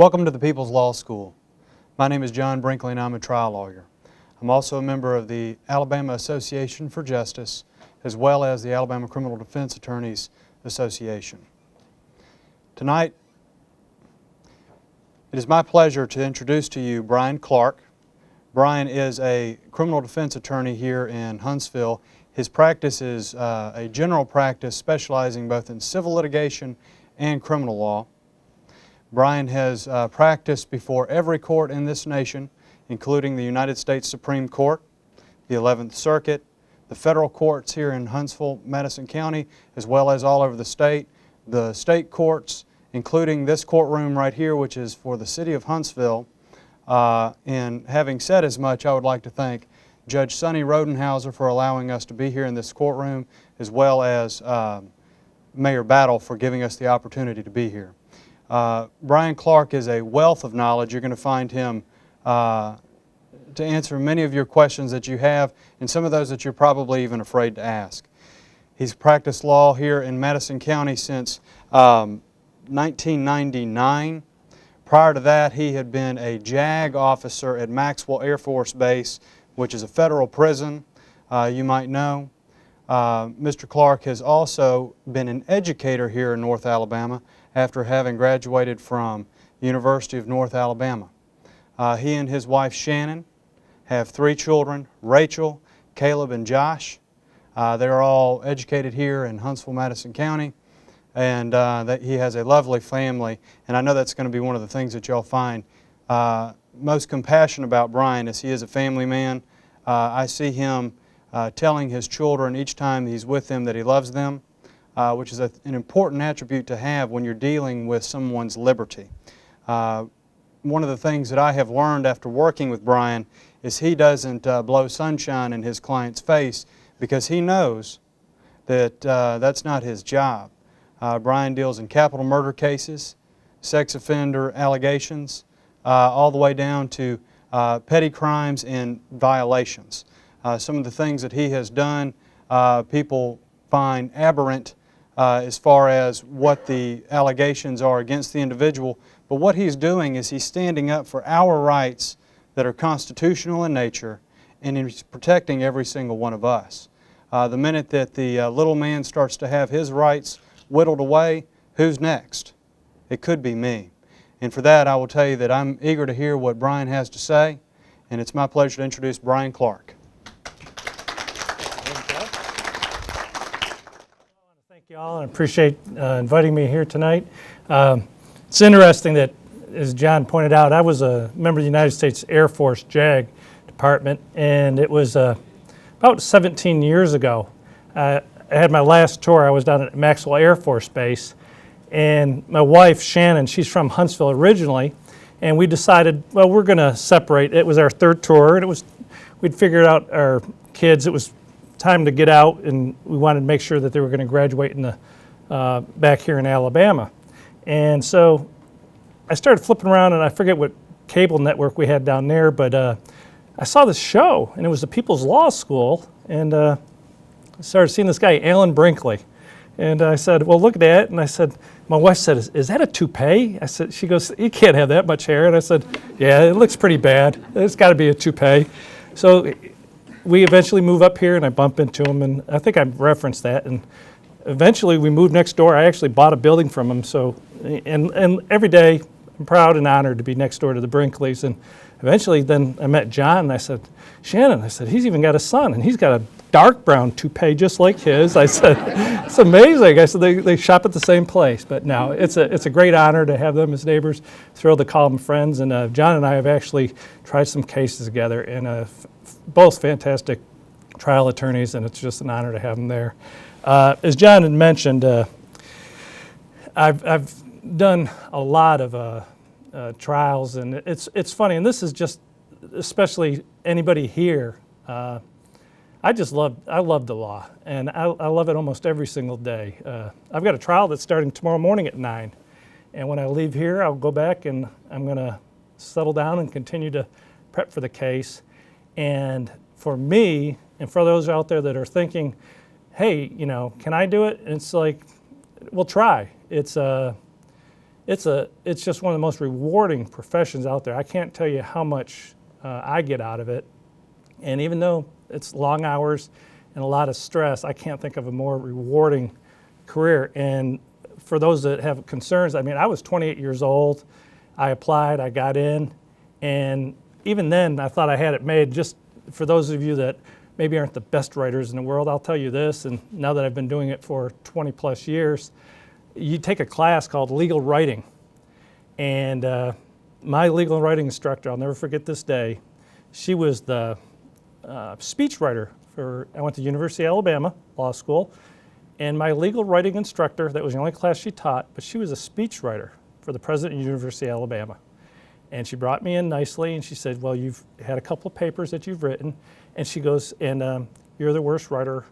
Welcome to the People's Law School. My name is John Brinkley and I'm a trial lawyer. I'm also a member of the Alabama Association for Justice as well as the Alabama Criminal Defense Attorneys Association. Tonight, it is my pleasure to introduce to you Brian Clark. Brian is a criminal defense attorney here in Huntsville. His practice is a general practice specializing both in civil litigation and criminal law. Brian has practiced before every court in this nation, including the United States Supreme Court, the 11th Circuit, the federal courts here in Huntsville, Madison County, as well as all over the state courts, including this courtroom right here, which is for the city of Huntsville. And having said as much, I would like to thank Judge Sonny Rodenhauser for allowing us to be here in this courtroom, as well as Mayor Battle for giving us the opportunity to be here. Brian Clark is a wealth of knowledge. You're going to find him to answer many of your questions that you have, and some of those that you're probably even afraid to ask. He's practiced law here in Madison County since 1999. Prior to that, he had been a JAG officer at Maxwell Air Force Base, which is a federal prison, you might know. Mr. Clark has also been an educator here in North Alabama after having graduated from the University of North Alabama. He and his wife Shannon have 3 children, Rachel, Caleb, and Josh. They're all educated here in Huntsville, Madison County, and he has a lovely family, and I know that's going to be one of the things that y'all find most compassionate about Brian, as he is a family man. I see him telling his children each time he's with them that he loves them, which is an important attribute to have when you're dealing with someone's liberty. One of the things that I have learned after working with Brian is he doesn't blow sunshine in his client's face, because he knows that that's not his job. Brian deals in capital murder cases, sex offender allegations, all the way down to petty crimes and violations. Some of the things that he has done, people find aberrant as far as what the allegations are against the individual, but what he's doing is he's standing up for our rights that are constitutional in nature, and he's protecting every single one of us. The minute that the little man starts to have his rights whittled away, who's next? It could be me. And for that, I will tell you that I'm eager to hear what Brian has to say, and it's my pleasure to introduce Brian Clark. Thank you all, and appreciate inviting me here tonight. It's interesting that, as John pointed out, I was a member of the United States Air Force JAG Department, and it was about 17 years ago. I had my last tour. I was down at Maxwell Air Force Base, and my wife, Shannon, she's from Huntsville originally, and we decided, well, we're going to separate. It was our 3rd tour, and we'd figured out our kids. It was time to get out, and we wanted to make sure that they were going to graduate in the back here in Alabama. And so I started flipping around, and I forget what cable network we had down there, but I saw this show, and it was the People's Law School, and I started seeing this guy, Alan Brinkley. And I said, well, look at that. And I said, my wife said, is that a toupee? I said, she goes, you can't have that much hair. And I said, yeah, it looks pretty bad. It's got to be a toupee. So we eventually move up here, and I bump into him, and I think I referenced that. And eventually we moved next door. I actually bought a building from him. So, and every day I'm proud and honored to be next door to the Brinkleys. And eventually then I met John, and I said, Shannon, I said, he's even got a son, and he's got a dark brown toupee just like his. I said, it's amazing. I said, they shop at the same place. But no, it's a great honor to have them as neighbors, thrilled to call them friends. And John and I have actually tried some cases together, and both fantastic trial attorneys, and it's just an honor to have them there. As John had mentioned, I've done a lot of trials, and it's funny, and this is just, especially anybody here, I love the law, and I love it almost every single day. I've got a trial that's starting tomorrow morning at 9, and when I leave here, I'll go back and I'm going to settle down and continue to prep for the case. And for me, and for those out there that are thinking, hey, can I do it? And it's like, well, try. It's it's just one of the most rewarding professions out there. I can't tell you how much I get out of it. And even though it's long hours and a lot of stress, I can't think of a more rewarding career. And for those that have concerns, I mean, I was 28 years old. I applied, I got in, and even then I thought I had it made. Just for those of you that maybe aren't the best writers in the world, I'll tell you this, and now that I've been doing it for 20 plus years, you take a class called legal writing. And my legal writing instructor, I'll never forget this day, she was the speech writer I went to University of Alabama Law School, and my legal writing instructor, that was the only class she taught, but she was a speech writer for the president of University of Alabama. And she brought me in nicely and she said, well, you've had a couple of papers that you've written, and she goes, and you're the worst writer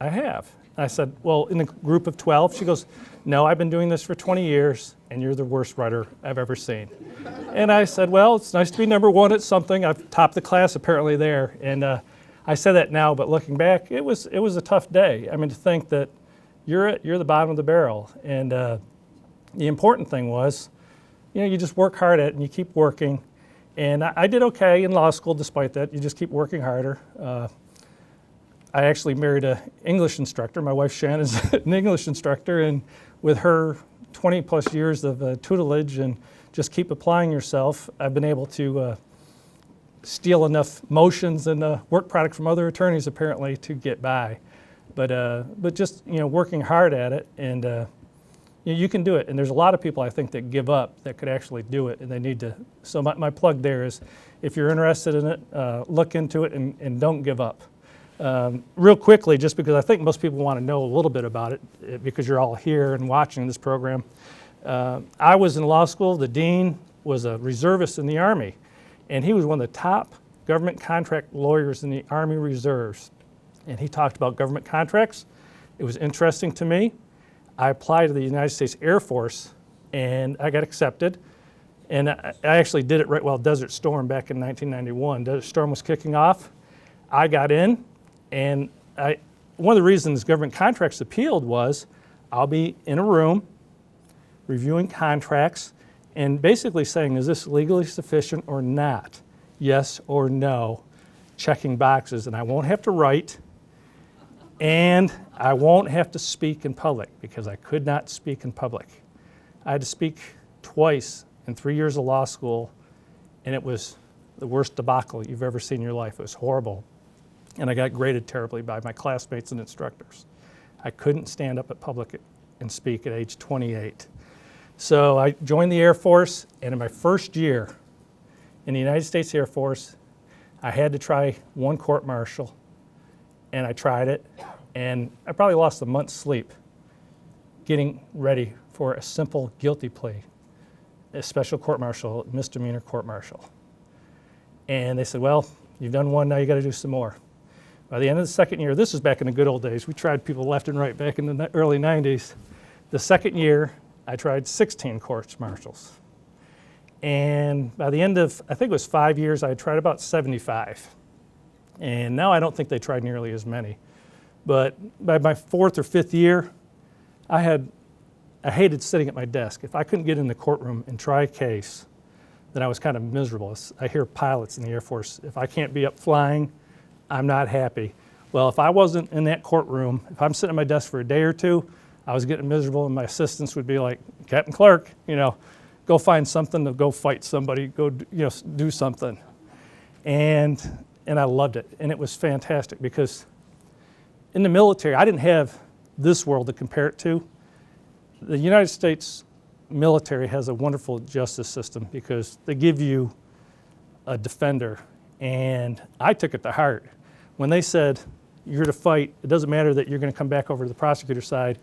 I have. And I said, well, in a group of 12, she goes, no, I've been doing this for 20 years and you're the worst writer I've ever seen. And I said, well, it's nice to be number one at something. I've topped the class apparently there. And I say that now, but looking back, it was a tough day. I mean, to think that you're the bottom of the barrel. And the important thing was, you know, you just work hard at it and you keep working. And I did okay in law school despite that. You just keep working harder. I actually married an English instructor. My wife Shannon is an English instructor, and with her 20 plus years of tutelage and just keep applying yourself, I've been able to steal enough motions and work product from other attorneys apparently to get by. But just, you know, working hard at it, and you can do it. And there's a lot of people I think that give up that could actually do it, and they need to. So my plug there is, if you're interested in it, look into it and don't give up. Real quickly, just because I think most people want to know a little bit about it, because you're all here and watching this program. I was in law school. The dean was a reservist in the Army, and he was one of the top government contract lawyers in the Army Reserves. And he talked about government contracts. It was interesting to me. I applied to the United States Air Force, and I got accepted. And I actually did it right while Desert Storm back in 1991. Desert Storm was kicking off. I got in, and one of the reasons government contracts appealed was I'll be in a room reviewing contracts and basically saying, is this legally sufficient or not? Yes or no, checking boxes. And I won't have to write, and I won't have to speak in public, because I could not speak in public. I had to speak twice in 3 years of law school, and it was the worst debacle you've ever seen in your life. It was horrible. And I got graded terribly by my classmates and instructors. I couldn't stand up at public and speak at age 28. So I joined the Air Force, and in my first year in the United States Air Force, I had to try one court-martial, and I tried it, and I probably lost a month's sleep getting ready for a simple guilty plea, a special court-martial, misdemeanor court-martial. And they said, well, you've done one, now you got to do some more. By the end of the second year, this was back in the good old days, we tried people left and right back in the early 90s. The second year, I tried 16 court-martials. And by the end of, I think it was 5 years, I had tried about 75. And now I don't think they tried nearly as many. But by my fourth or fifth year, I hated sitting at my desk. If I couldn't get in the courtroom and try a case, then I was kind of miserable. I hear pilots in the Air Force, if I can't be up flying, I'm not happy. Well, if I wasn't in that courtroom, if I'm sitting at my desk for a day or two, I was getting miserable, and my assistants would be like, Captain Clark, you know, go find something to go fight somebody, go, you know, do something. And I loved it, and it was fantastic, because in the military, I didn't have this world to compare it to. The United States military has a wonderful justice system, because they give you a defender, and I took it to heart. When they said, you're to fight, it doesn't matter that you're going to come back over to the prosecutor side.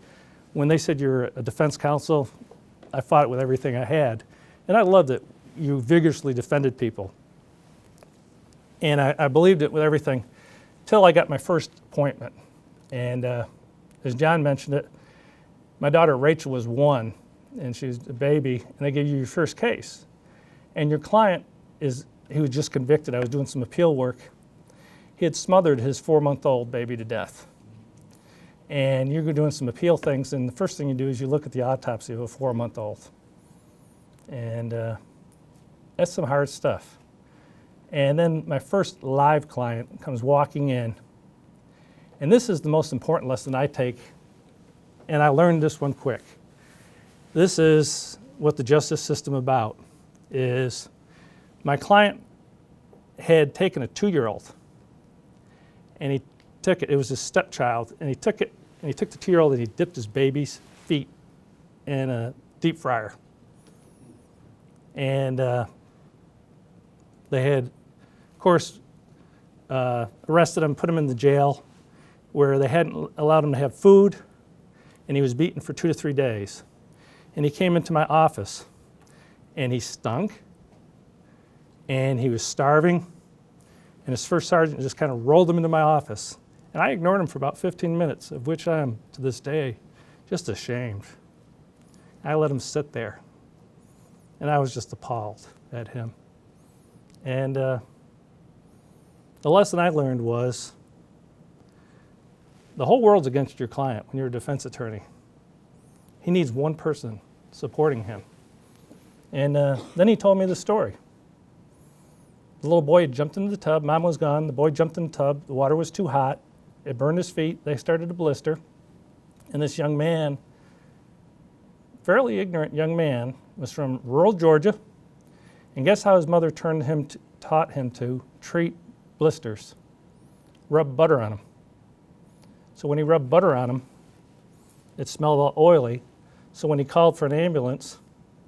When they said you're a defense counsel, I fought it with everything I had. And I loved that you vigorously defended people. And I believed it with everything till I got my first appointment. And as John mentioned it, my daughter Rachel was 1, and she's a baby, and they gave you your first case. And your client he was just convicted. I was doing some appeal work. He had smothered his 4-month-old baby to death. And you're doing some appeal things, and the first thing you do is you look at the autopsy of a 4-month-old. And that's some hard stuff. And then my first live client comes walking in. And this is the most important lesson I take, and I learned this one quick. This is what the justice system about is my client had taken a 2-year-old, and he took it, it was his stepchild, and he took it, and he took the 2-year-old and he dipped his baby's feet in a deep fryer. And they had, of course, arrested him, put him in the jail where they hadn't allowed him to have food, and he was beaten for 2 to 3 days. And he came into my office, and he stunk, and he was starving, and his first sergeant just kind of rolled him into my office. And I ignored him for about 15 minutes, of which I am, to this day, just ashamed. I let him sit there, and I was just appalled at him. And the lesson I learned was the whole world's against your client when you're a defense attorney. He needs one person supporting him. And then he told me the story. The little boy had jumped into the tub, mom was gone, the boy jumped in the tub, the water was too hot, it burned his feet, they started to blister, and this young man, fairly ignorant young man, was from rural Georgia, and guess how his mother taught him to treat blisters? Rub butter on them. So when he rubbed butter on them, it smelled all oily. So when he called for an ambulance,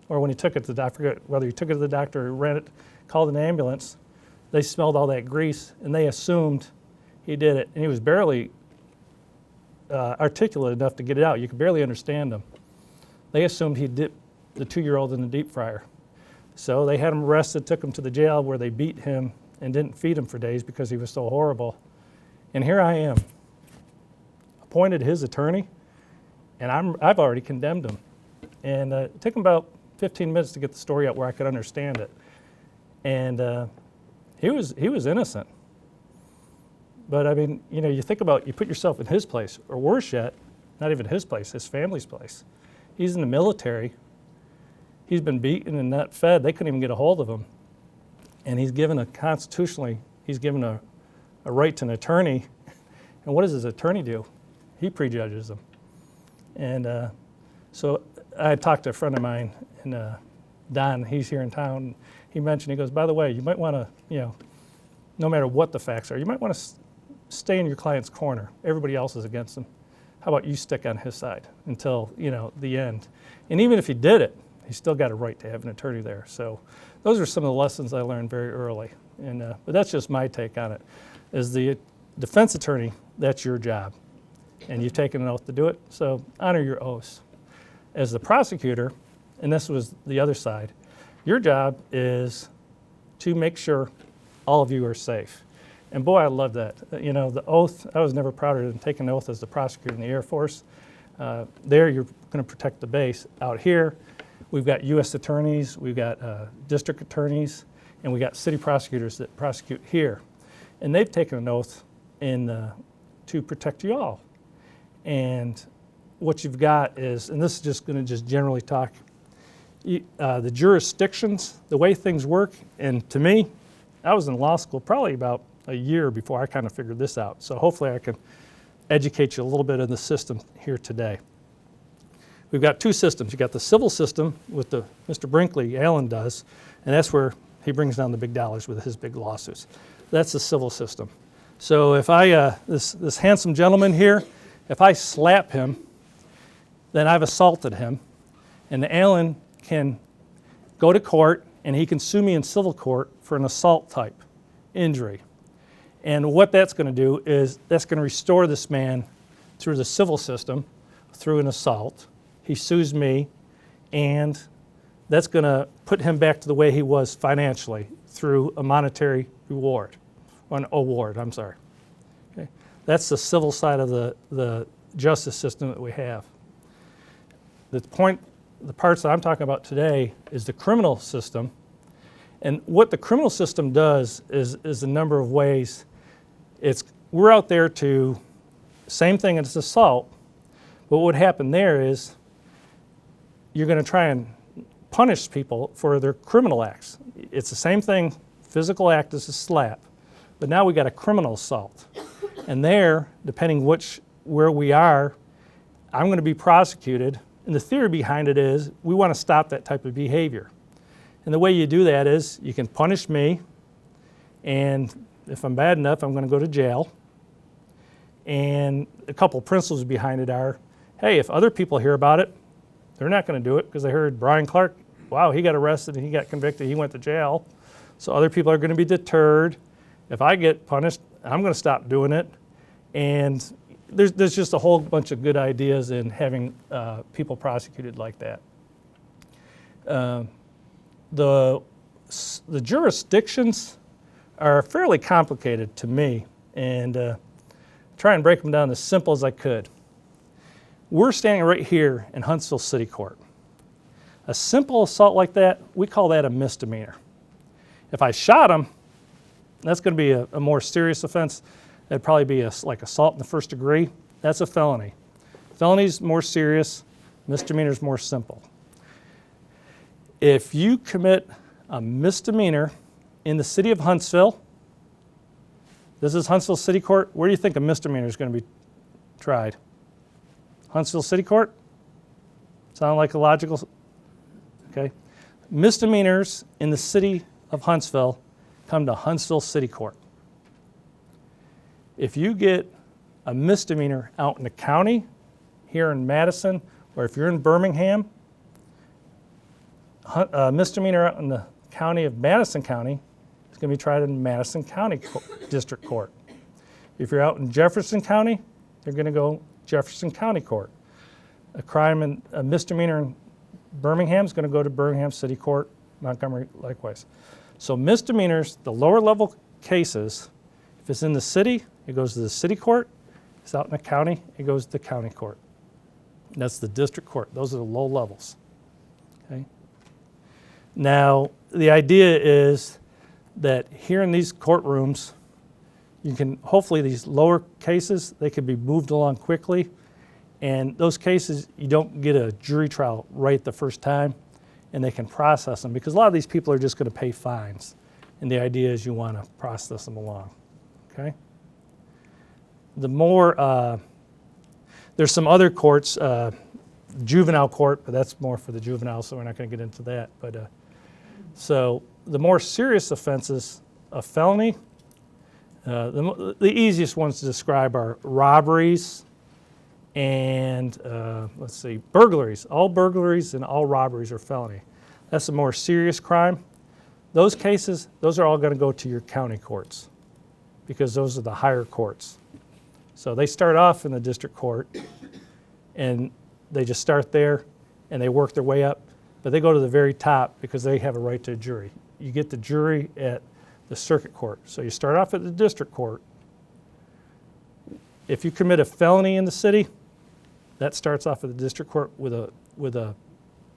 or when he took it to the doctor, I forget whether he took it to the doctor or ran it, called an ambulance, they smelled all that grease, and they assumed he did it. And he was barely articulate enough to get it out. You could barely understand him. They assumed he dipped the 2-year-old in the deep fryer. So they had him arrested, took him to the jail where they beat him and didn't feed him for days because he was so horrible. And here I am, appointed his attorney, and I've already condemned him. And it took him about 15 minutes to get the story out where I could understand it. And he was innocent. But I mean, you know, you think about, you put yourself in his place, or worse yet, not even his place, his family's place. He's in the military. He's been beaten and not fed. They couldn't even get a hold of him. And he's given he's given a right to an attorney. And what does his attorney do? He prejudges them. And so I talked to a friend of mine, and Don, he's here in town. He mentioned, he goes, by the way, you might want to, you know, no matter what the facts are, you might want to stay in your client's corner. Everybody else is against him. How about you stick on his side until, you know, the end? And even if he did it, he still got a right to have an attorney there. So those are some of the lessons I learned very early. And but that's just my take on it. As the defense attorney, that's your job. And you've taken an oath to do it, so honor your oaths. As the prosecutor, and this was the other side, your job is to make sure all of you are safe. And boy, I love that. You know, the oath, I was never prouder than taking an oath as the prosecutor in the Air Force. There, you're going to protect the base. Out here, we've got U.S. attorneys, we've got district attorneys, and we got city prosecutors that prosecute here. And they've taken an oath to protect you all. And what you've got is, and this is just going to just generally talk, the jurisdictions, the way things work, and to me, I was in law school probably about a year before I kind of figured this out. So hopefully I can educate you a little bit in the system here today. We've got two systems. You've got the civil system with the Mr. Brinkley, Alan does, and that's where he brings down the big dollars with his big lawsuits. That's the civil system. So if I, this handsome gentleman here, if I slap him, then I've assaulted him, and Alan can go to court and he can sue me in civil court for an assault type injury. And what that's going to do is that's going to restore this man through the civil system, through an assault. He sues me, and that's going to put him back to the way he was financially through a monetary reward, or an award, I'm sorry. Okay? That's the civil side of the justice system that we have. The parts that I'm talking about today is the criminal system. And what the criminal system does is a number of ways. We're out there to, same thing as assault, but what would happen there is you're going to try and punish people for their criminal acts. It's the same thing, physical act is a slap, but now we got a criminal assault. And there, depending where we are, I'm going to be prosecuted. And the theory behind it is we want to stop that type of behavior. And the way you do that is you can punish me, and if I'm bad enough, I'm going to go to jail. And a couple principles behind it are, hey, if other people hear about it, they're not going to do it because they heard Brian Clark, wow, he got arrested and he got convicted, he went to jail. So other people are going to be deterred. If I get punished, I'm going to stop doing it. And there's just a whole bunch of good ideas in having people prosecuted like that. The jurisdictions are fairly complicated to me, and try and break them down as simple as I could. We're standing right here in Huntsville City Court. A simple assault like that, we call that a misdemeanor. If I shot him, that's going to be a more serious offense. That'd probably be like assault in the first degree. That's a felony. Felony's more serious, misdemeanor's more simple. If you commit a misdemeanor in the city of Huntsville, this is Huntsville City Court, where do you think a misdemeanor is going to be tried? Huntsville City Court? Sound like a logical? Okay. Misdemeanors in the city of Huntsville come to Huntsville City Court. If you get a misdemeanor out in the county, here in Madison, or if you're in Birmingham, a misdemeanor out in the county of Madison County is going to be tried in Madison County District Court. If you're out in Jefferson County, they're going to go Jefferson County Court. A misdemeanor in Birmingham is going to go to Birmingham City Court, Montgomery likewise. So misdemeanors, the lower level cases, if it's in the city, it goes to the city court. If it's out in the county, it goes to the county court. And that's the district court. Those are the low levels. Okay. Now, the idea is that here in these courtrooms, you can, hopefully these lower cases, they can be moved along quickly. And those cases, you don't get a jury trial right the first time, and they can process them because a lot of these people are just going to pay fines. And the idea is you want to process them along. Okay? The more, there's some other courts, juvenile court, but that's more for the juvenile, so we're not going to get into that. But so the more serious offenses, a felony, the easiest ones to describe are robberies and, let's see, burglaries. All burglaries and all robberies are felony. That's a more serious crime. Those cases, those are all going to go to your county courts because those are the higher courts. So they start off in the district court and they just start there and they work their way up, but they go to the very top because they have a right to a jury. You get the jury at the circuit court. So you start off at the district court. If you commit a felony in the city, that starts off at the district court with a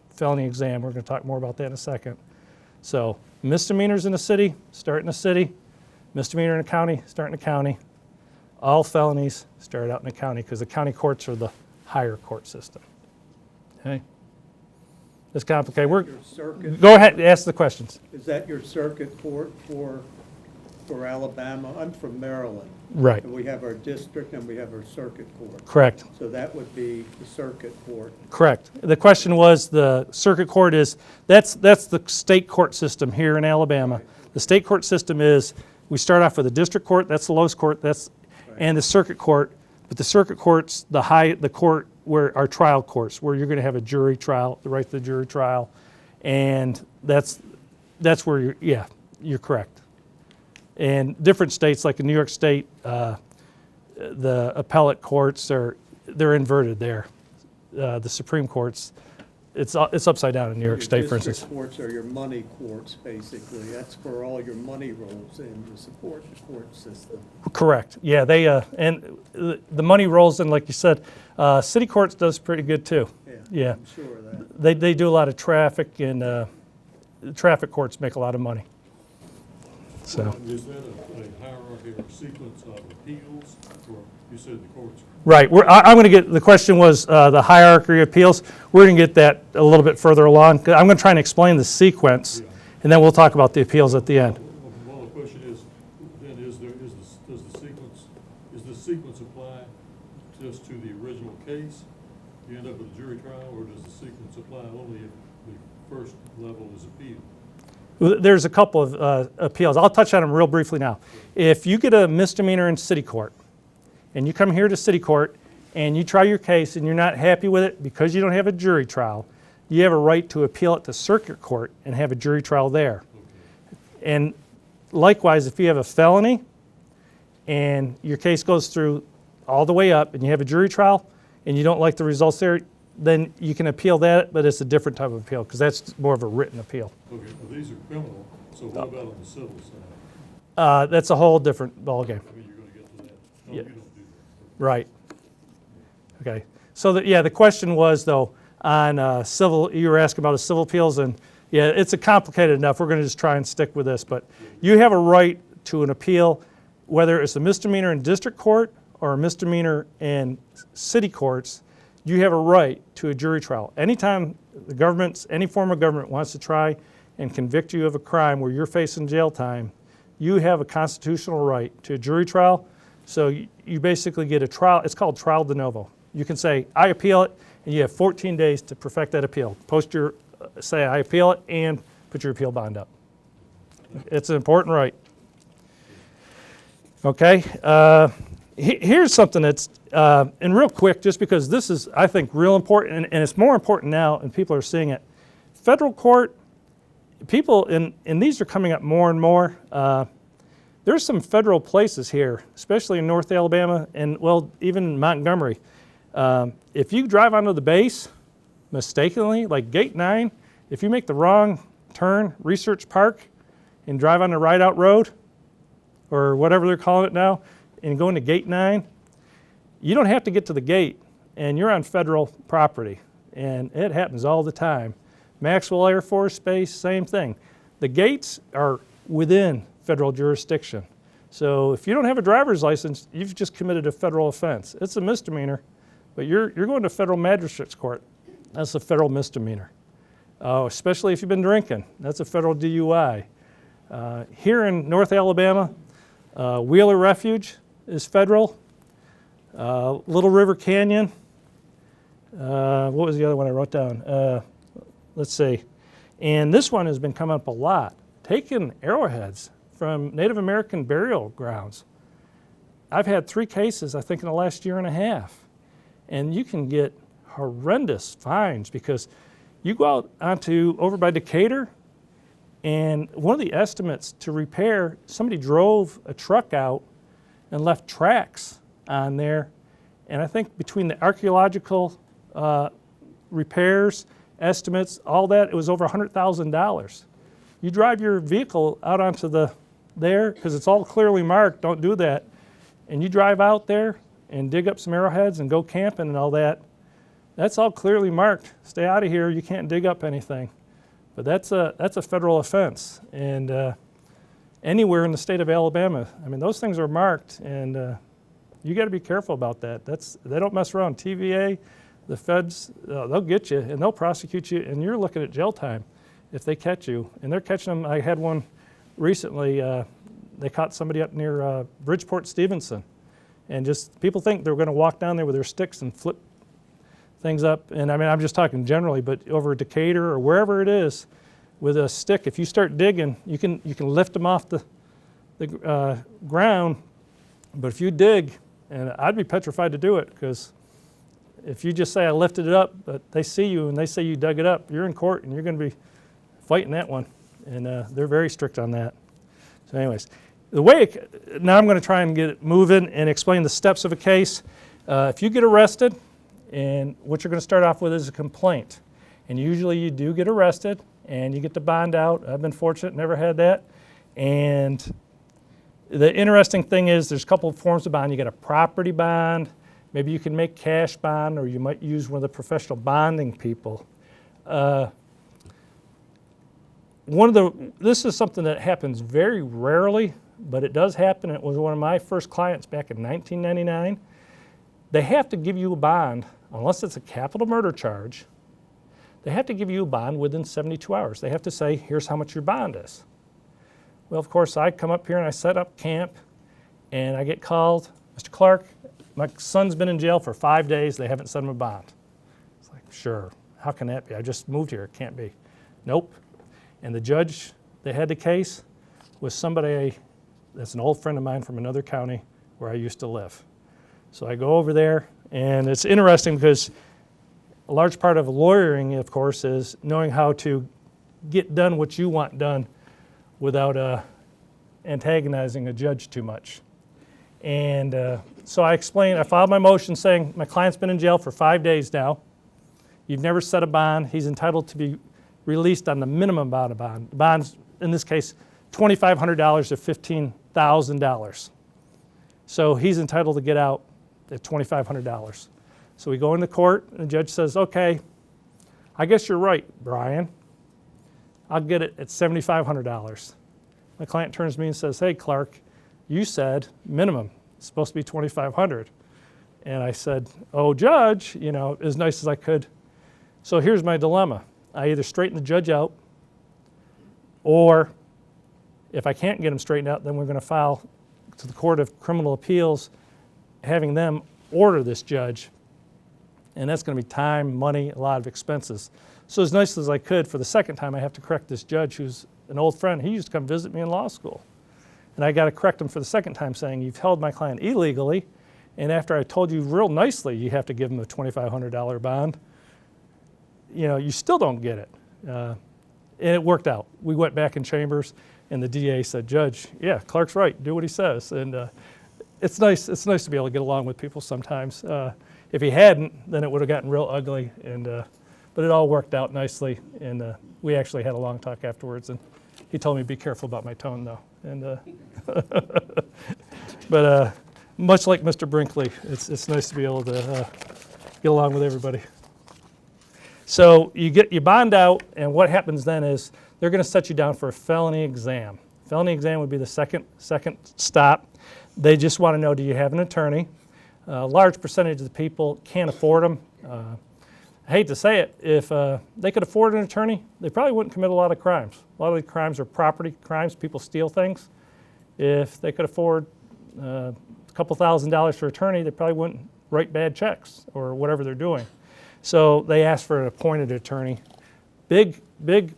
felony exam. We're going to talk more about that in a second. So misdemeanors in the city, start in the city. Misdemeanor in the county, start in the county. All felonies start out in the county because the county courts are the higher court system. Okay? It's complicated. Go ahead, ask the questions. Is that your circuit court for Alabama? I'm from Maryland. Right. And we have our district and we have our circuit court. Correct. So that would be the circuit court. Correct. The question was the circuit court is, that's the state court system here in Alabama. Right. The state court system is, we start off with the district court, that's the lowest court, and the circuit court. But the circuit court's the court where our trial courts, where you're going to have a jury trial, the right to the jury trial, and that's where you're correct. And different states, like in New York State, the appellate courts they're inverted there. The Supreme Courts, it's upside down in New York State, for instance. District courts are your money courts, basically. That's where all your money rolls in to support the court system. Correct. Yeah, they and the money rolls in, like you said. City courts does pretty good too. Yeah. I'm sure of that. They do a lot of traffic, and traffic courts make a lot of money. So. Is that a hierarchy or sequence of appeals, or you said the courts? Right. I'm going to get, the question was the hierarchy of appeals. We're going to get that a little bit further along. I'm going to try and explain the sequence, Yeah. and then we'll talk about the appeals at the end. Well, the question is, then does the sequence apply just to the original case? You end up with a jury trial, or does the sequence apply only if the first level is appealed? There's a couple of appeals. I'll touch on them real briefly now. If you get a misdemeanor in city court, and you come here to city court, and you try your case, and you're not happy with it because you don't have a jury trial, you have a right to appeal it to circuit court and have a jury trial there. Okay. And likewise, if you have a felony, and your case goes through all the way up, and you have a jury trial, and you don't like the results there, then you can appeal that, but it's a different type of appeal, because that's more of a written appeal. Okay, well, these are criminal, so what about on the civil side? That's a whole different ballgame. I mean, you're gonna get to that. No, Yeah. you don't do that. Right. Okay. So, the question was, though, on civil, you were asking about the civil appeals, and yeah, it's a complicated enough. We're going to just try and stick with this. But you have a right to an appeal, whether it's a misdemeanor in district court or a misdemeanor in city courts. You have a right to a jury trial. Anytime the government, any form of government wants to try and convict you of a crime where you're facing jail time, you have a constitutional right to a jury trial. So you basically get a trial. It's called trial de novo. You can say, I appeal it, and you have 14 days to perfect that appeal. Post your, say, I appeal it, and put your appeal bond up. It's an important right. Okay. Here's something that's, and real quick, just because this is, I think, real important, and it's more important now, and people are seeing it. Federal court, people, and these are coming up more and more. There's some federal places here, especially in North Alabama, and, well, even Montgomery. If you drive onto the base mistakenly, like Gate 9, if you make the wrong turn, Research Park, and drive on the Rideout Road, or whatever they're calling it now, and go into Gate 9, you don't have to get to the gate, and you're on federal property, and it happens all the time. Maxwell Air Force Base, same thing. The gates are within federal jurisdiction. So if you don't have a driver's license, you've just committed a federal offense. It's a misdemeanor, but you're going to federal magistrate's court. That's a federal misdemeanor. Especially if you've been drinking. That's a federal DUI. Here in North Alabama, Wheeler Refuge is federal. Little River Canyon. What was the other one I wrote down? Let's see. And this one has been coming up a lot. Taking arrowheads from Native American burial grounds. I've had 3 cases, I think, in the last year and a half. And you can get horrendous fines because you go out over by Decatur, and one of the estimates to repair, somebody drove a truck out and left tracks on there. And I think between the archaeological repairs, estimates, all that, it was over $100,000. You drive your vehicle out onto there, because it's all clearly marked, don't do that, and you drive out there and dig up some arrowheads and go camping and all that, that's all clearly marked. Stay out of here, you can't dig up anything. But that's a federal offense, and anywhere in the state of Alabama, I mean, those things are marked, and you got to be careful about that. They don't mess around. TVA, the feds, they'll get you, and they'll prosecute you, and you're looking at jail time if they catch you. And they're catching them. I had one recently. They caught somebody up near Bridgeport-Stevenson, and just people think they're going to walk down there with their sticks and flip things up. And I mean, I'm just talking generally, but over Decatur or wherever it is, with a stick, if you start digging, you can lift them off the ground. But if you dig, and I'd be petrified to do it, because if you just say I lifted it up, but they see you and they say you dug it up, you're in court and you're going to be fighting that one. And they're very strict on that. So anyways, now I'm going to try and get it moving and explain the steps of a case. If you get arrested, and what you're going to start off with is a complaint. And usually you do get arrested and you get the bond out. I've been fortunate, never had that. And the interesting thing is there's a couple of forms of bond. You get a property bond. Maybe you can make cash bond, or you might use one of the professional bonding people. this is something that happens very rarely, but it does happen. It was one of my first clients back in 1999. They have to give you a bond, unless it's a capital murder charge. They have to give you a bond within 72 hours. They have to say, here's how much your bond is. Well, of course, I come up here and I set up camp, and I get called, Mr. Clark, my son's been in jail for 5 days. They haven't set him a bond. It's like, sure, how can that be? I just moved here. It can't be. Nope. And the judge that had the case was somebody that's an old friend of mine from another county where I used to live. So I go over there, and it's interesting because a large part of lawyering, of course, is knowing how to get done what you want done without antagonizing a judge too much. And so I filed my motion saying, my client's been in jail for 5 days now. You've never set a bond. He's entitled to be released on the minimum amount of bond. The bond's, in this case, $2,500 to $15,000. So he's entitled to get out at $2,500. So we go into court, and the judge says, okay, I guess you're right, Brian. I'll get it at $7,500. My client turns to me and says, hey, Clark, you said minimum. It's supposed to be $2,500. And I said, oh, Judge, as nice as I could. So here's my dilemma. I either straighten the judge out, or if I can't get him straightened out, then we're going to file to the Court of Criminal Appeals, having them order this judge. And that's going to be time, money, a lot of expenses. So as nice as I could, for the second time, I have to correct this judge who's an old friend. He used to come visit me in law school. And I got to correct him for the second time, saying, you've held my client illegally, and after I told you real nicely you have to give him a $2,500 bond, you still don't get it. And it worked out. We went back in chambers, and the DA said, Judge, yeah, Clark's right, do what he says. And it's nice to be able to get along with people sometimes. If he hadn't, then it would have gotten real ugly. But it all worked out nicely, and we actually had a long talk afterwards, and he told me to be careful about my tone, though. And but much like Mr. Brinkley, it's nice to be able to get along with everybody. So you bond out, and what happens then is they're going to set you down for a felony exam. Felony exam would be the second stop. They just want to know, do you have an attorney? A large percentage of the people can't afford them. I hate to say it, if they could afford an attorney, they probably wouldn't commit a lot of crimes. A lot of the crimes are property crimes. People steal things. If they could afford a couple $1,000s for an attorney, they probably wouldn't write bad checks or whatever they're doing. So they ask for an appointed attorney. Big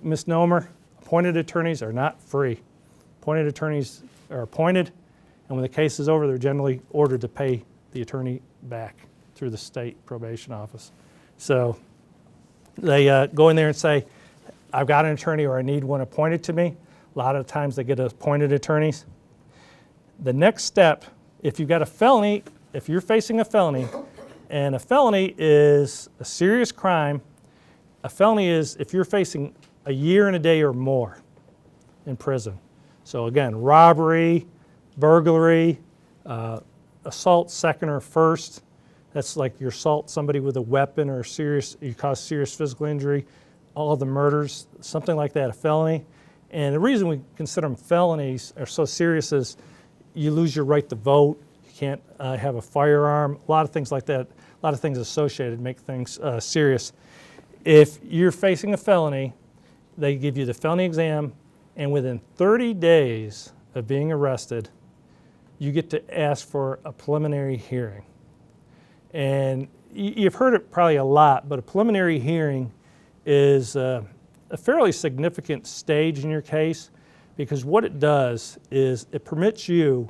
misnomer. Appointed attorneys are not free. Appointed attorneys are appointed, and when the case is over, they're generally ordered to pay the attorney back through the state probation office. So they go in there and say, I've got an attorney, or I need one appointed to me. A lot of times they get appointed attorneys. The next step, if you've got a felony, if you're facing a felony, and a felony is a serious crime, a felony is if you're facing a year and a day or more in prison. So again, robbery, burglary, assault second or first. That's like you assault somebody with a weapon, or you cause serious physical injury, all of the murders, something like that, a felony. And the reason we consider them felonies are so serious is you lose your right to vote, you can't have a firearm, a lot of things like that, a lot of things associated make things serious. If you're facing a felony, they give you the felony exam, and within 30 days of being arrested, you get to ask for a preliminary hearing. And you've heard it probably a lot, but a preliminary hearing is a fairly significant stage in your case, because what it does is it permits you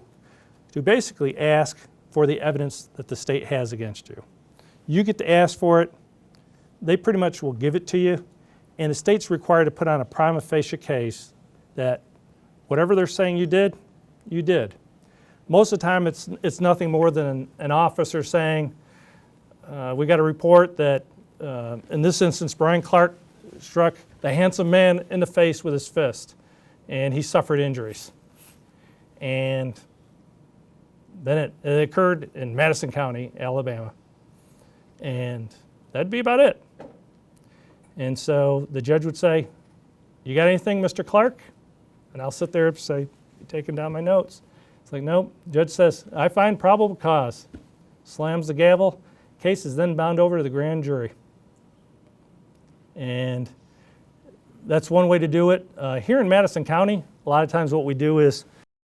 to basically ask for the evidence that the state has against you. You get to ask for it, they pretty much will give it to you, and the state's required to put on a prima facie case that whatever they're saying you did, you did. Most of the time it's nothing more than an officer saying, we got a report that in this instance Brian Clark struck the handsome man in the face with his fist, and he suffered injuries. And then it occurred in Madison County, Alabama. And that'd be about it. And so the judge would say, you got anything, Mr. Clark? And I'll sit there and say, you taking down my notes? It's like, nope. Judge says, I find probable cause. Slams the gavel. Case is then bound over to the grand jury. And that's one way to do it. Here in Madison County, a lot of times what we do is